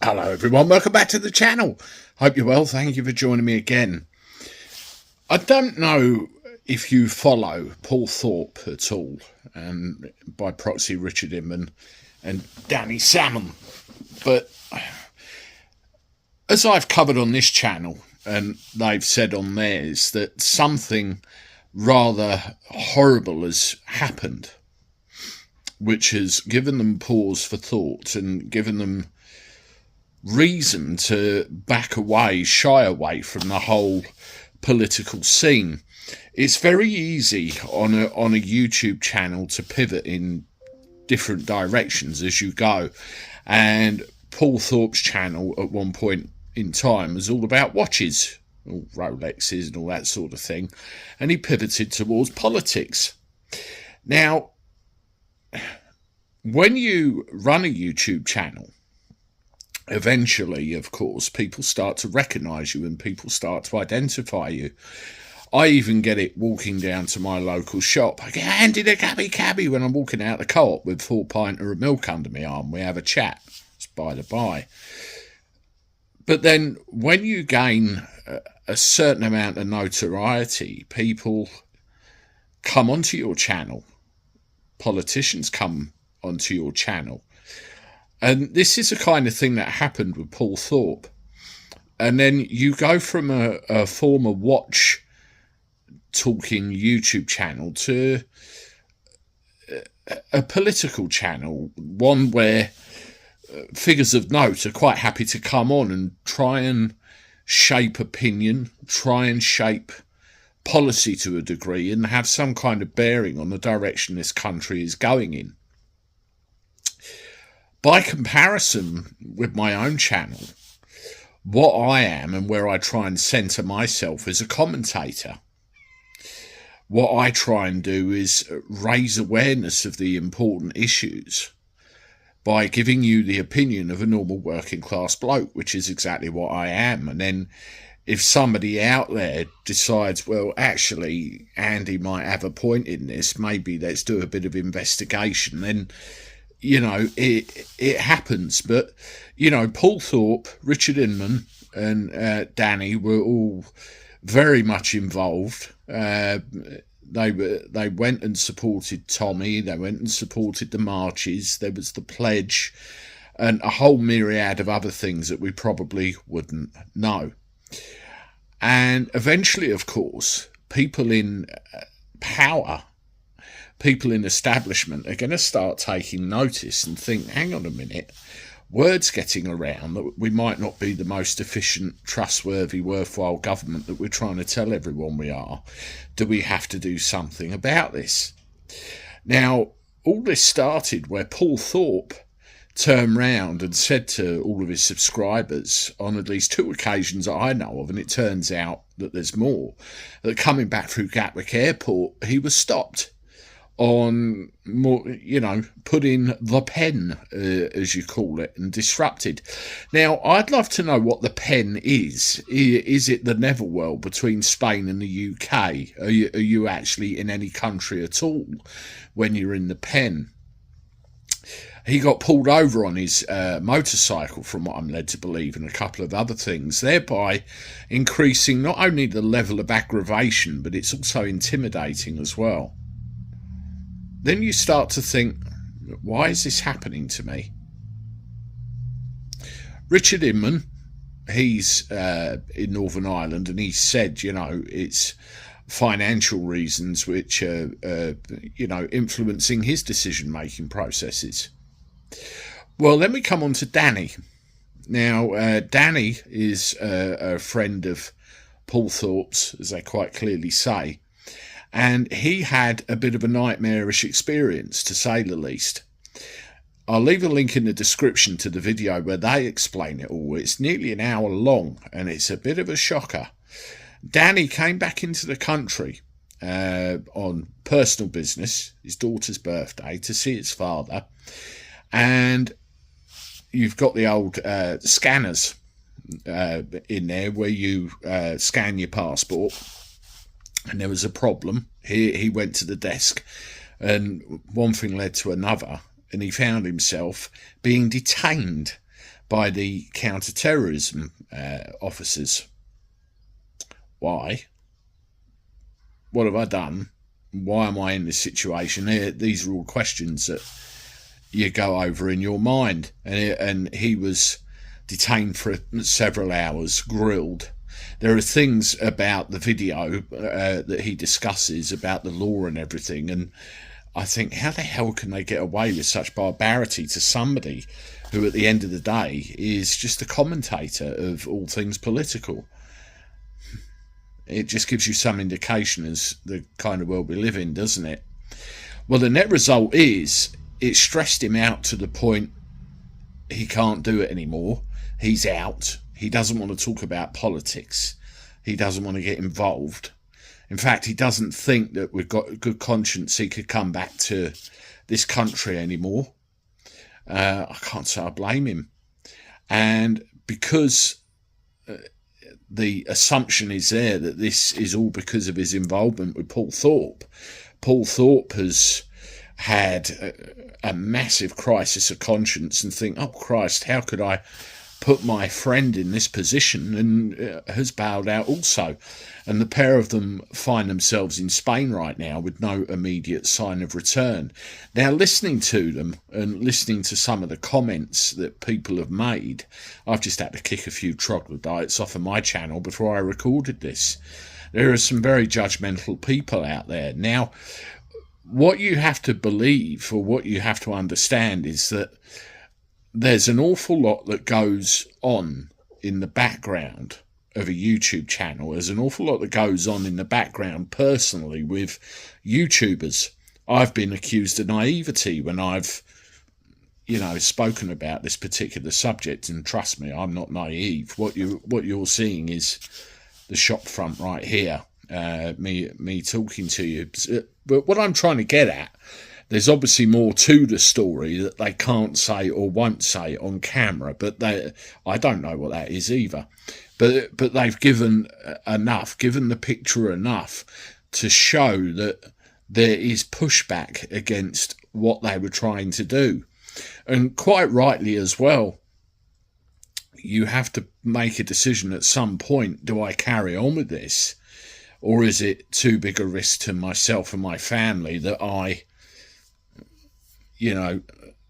Hello everyone, welcome back to the channel. Hope you're well, thank you for joining me again. I don't know if you follow Paul Thorpe at all, and by proxy Richard Inman and Danny Salmon, but as I've covered on this channel, and they've said on theirs, that something rather horrible has happened, which has given them pause for thought and given them reason to back away, shy away from the whole political scene. It's very easy on a YouTube channel to pivot in different directions as you go, and Paul Thorpe's channel at one point in time was all about watches, all Rolexes and all that sort of thing, and he pivoted towards politics. Now, when you run a YouTube channel, eventually, of course, people start to recognise you and people start to identify you. I even get it walking down to my local shop. I get handed a cabbie when I'm walking out the co-op with 4 pints of milk under my arm. We have a chat. It's by the by. But then when you gain a certain amount of notoriety, people come onto your channel. Politicians come onto your channel. And this is the kind of thing that happened with Paul Thorpe. And then you go from a former watch talking YouTube channel to a political channel, one where figures of note are quite happy to come on and try and shape opinion, try and shape policy to a degree, and have some kind of bearing on the direction this country is going in. By comparison with my own channel, what I am and where I try and centre myself is a commentator. What I try and do is raise awareness of the important issues by giving you the opinion of a normal working class bloke, which is exactly what I am. And then if somebody out there decides, well, actually, Andy might have a point in this, maybe let's do a bit of investigation, then, you know, it happens. But, you know, Paul Thorpe, Richard Inman and Danny were all very much involved. They went and supported Tommy. They went and supported the marches. There was the pledge and a whole myriad of other things that we probably wouldn't know. And eventually, of course, people in power, people in establishment are going to start taking notice and think, hang on a minute, word's getting around that we might not be the most efficient, trustworthy, worthwhile government that we're trying to tell everyone we are. Do we have to do something about this? Now, all this started where Paul Thorpe turned round and said to all of his subscribers on at least 2 occasions that I know of, and it turns out that there's more, that coming back through Gatwick Airport, he was stopped on, more, you know, put in the pen, as you call it, and disrupted. Now, I'd love to know what the pen is. Is it the netherworld between Spain and the UK? Are you actually in any country at all when you're in the pen? He got pulled over on his motorcycle, from what I'm led to believe, and a couple of other things, thereby increasing not only the level of aggravation, but it's also intimidating as well. Then you start to think, why is this happening to me? Richard Inman, he's in Northern Ireland, and he said, you know, it's financial reasons which are, you know, influencing his decision-making processes. Well, then we come on to Danny. Now, Danny is a friend of Paul Thorpe's, as they quite clearly say, and he had a bit of a nightmarish experience, to say the least. I'll leave a link in the description to the video where they explain it all. It's nearly an hour long, and it's a bit of a shocker. Danny came back into the country on personal business, his daughter's birthday, to see his father, and you've got the old scanners in there where you scan your passport. And there was a problem. He went to the desk, and one thing led to another, and he found himself being detained by the counter-terrorism officers. Why? What have I done? Why am I in this situation? These are all questions that you go over in your mind. And he was detained for several hours, grilled. There are things about the video that he discusses about the law and everything, and I think, how the hell can they get away with such barbarity to somebody who at the end of the day is just a commentator of all things political? It just gives you some indication as the kind of world we live in, doesn't it? Well, the net result is it stressed him out to the point he can't do it anymore. He's out. He doesn't want to talk about politics. He doesn't want to get involved. In fact, he doesn't think that we've got a good conscience he could come back to this country anymore. I can't say I blame him. And because the assumption is there that this is all because of his involvement with Paul Thorpe. Paul Thorpe has had a massive crisis of conscience and think, oh Christ, how could I put my friend in this position, and has bowed out also. And the pair of them find themselves in Spain right now with no immediate sign of return. Now, listening to them and listening to some of the comments that people have made, I've just had to kick a few troglodytes off of my channel before I recorded this. There are some very judgmental people out there. Now, what you have to believe, or what you have to understand, is that there's an awful lot that goes on in the background of a YouTube channel. There's an awful lot that goes on in the background personally with YouTubers. I've been accused of naivety when I've, spoken about this particular subject, and trust me, I'm not naive. What you're seeing is the shop front right here, me talking to you. But what I'm trying to get at, there's obviously more to the story that they can't say or won't say on camera, but I don't know what that is either. But they've given the picture enough to show that there is pushback against what they were trying to do. And quite rightly as well, you have to make a decision at some point. Do I carry on with this? Or is it too big a risk to myself and my family that I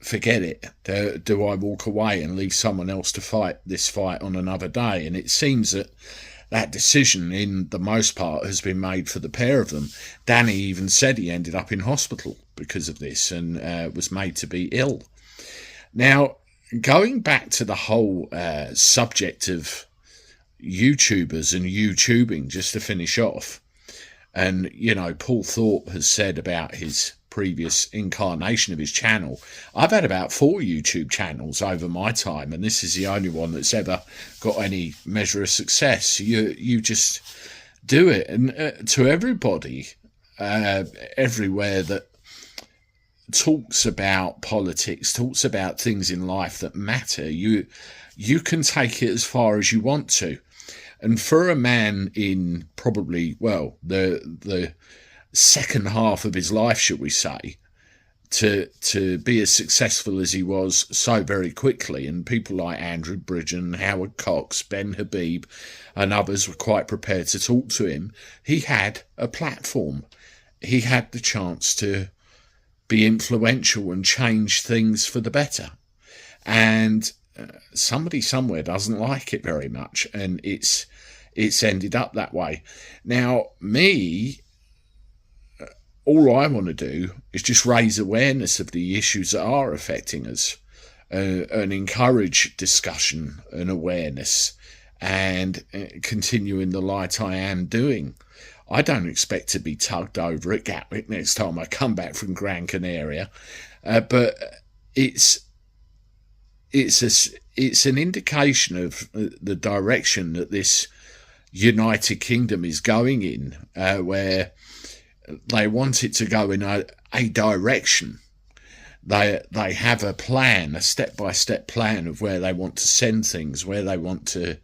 forget it? Do I walk away and leave someone else to fight this fight on another day? And it seems that decision, in the most part, has been made for the pair of them. Danny even said he ended up in hospital because of this and was made to be ill. Now, going back to the whole subject of YouTubers and YouTubing, just to finish off, and Paul Thorpe has said about his previous incarnation of his channel, I've had about 4 YouTube channels over my time, and this is the only one that's ever got any measure of success. You just do it. And to everybody everywhere that talks about politics, talks about things in life that matter, you can take it as far as you want to. And for a man in probably, the second half of his life, should we say, to be as successful as he was so very quickly, and people like Andrew Bridgen, Howard Cox, Ben Habib and others were quite prepared to talk to him, he had a platform. He had the chance to be influential and change things for the better. And somebody somewhere doesn't like it very much, and it's ended up that way. Now, me, all I want to do is just raise awareness of the issues that are affecting us, and encourage discussion and awareness, and continue in the light I am doing. I don't expect to be tugged over at Gatwick next time I come back from Gran Canaria, but it's an indication of the direction that this United Kingdom is going in, where they want it to go in a direction. They have a plan, a step-by-step plan of where they want to send things, where they want to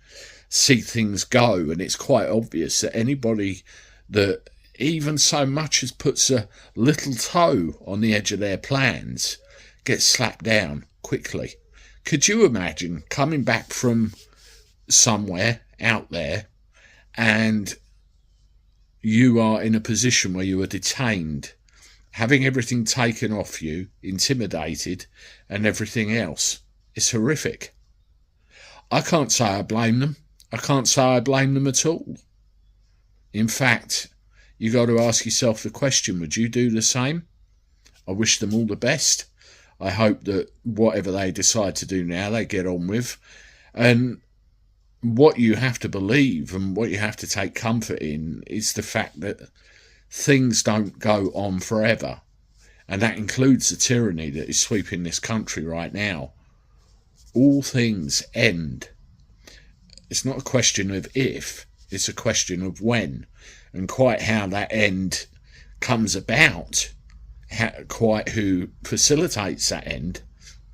see things go. And it's quite obvious that anybody that even so much as puts a little toe on the edge of their plans gets slapped down quickly, Could you imagine coming back from somewhere out there and you are in a position where you are detained, having everything taken off you, intimidated, and everything else? It's horrific. I can't say I blame them. I can't say I blame them at all. In fact, you got to ask yourself the question, would you do the same? I wish them all the best. I hope that whatever they decide to do now, they get on with. And what you have to believe and what you have to take comfort in is the fact that things don't go on forever. And that includes the tyranny that is sweeping this country right now. All things end. It's not a question of if, it's a question of when. And quite how that end comes about, quite who facilitates that end,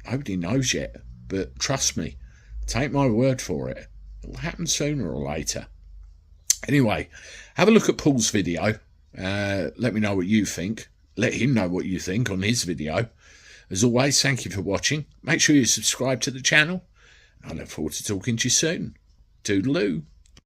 nobody knows yet. But trust me, take my word for it, it'll happen sooner or later. Anyway, have a look at Paul's video. Let me know what you think. Let him know what you think on his video. As always, thank you for watching. Make sure you subscribe to the channel. I look forward to talking to you soon. Toodaloo.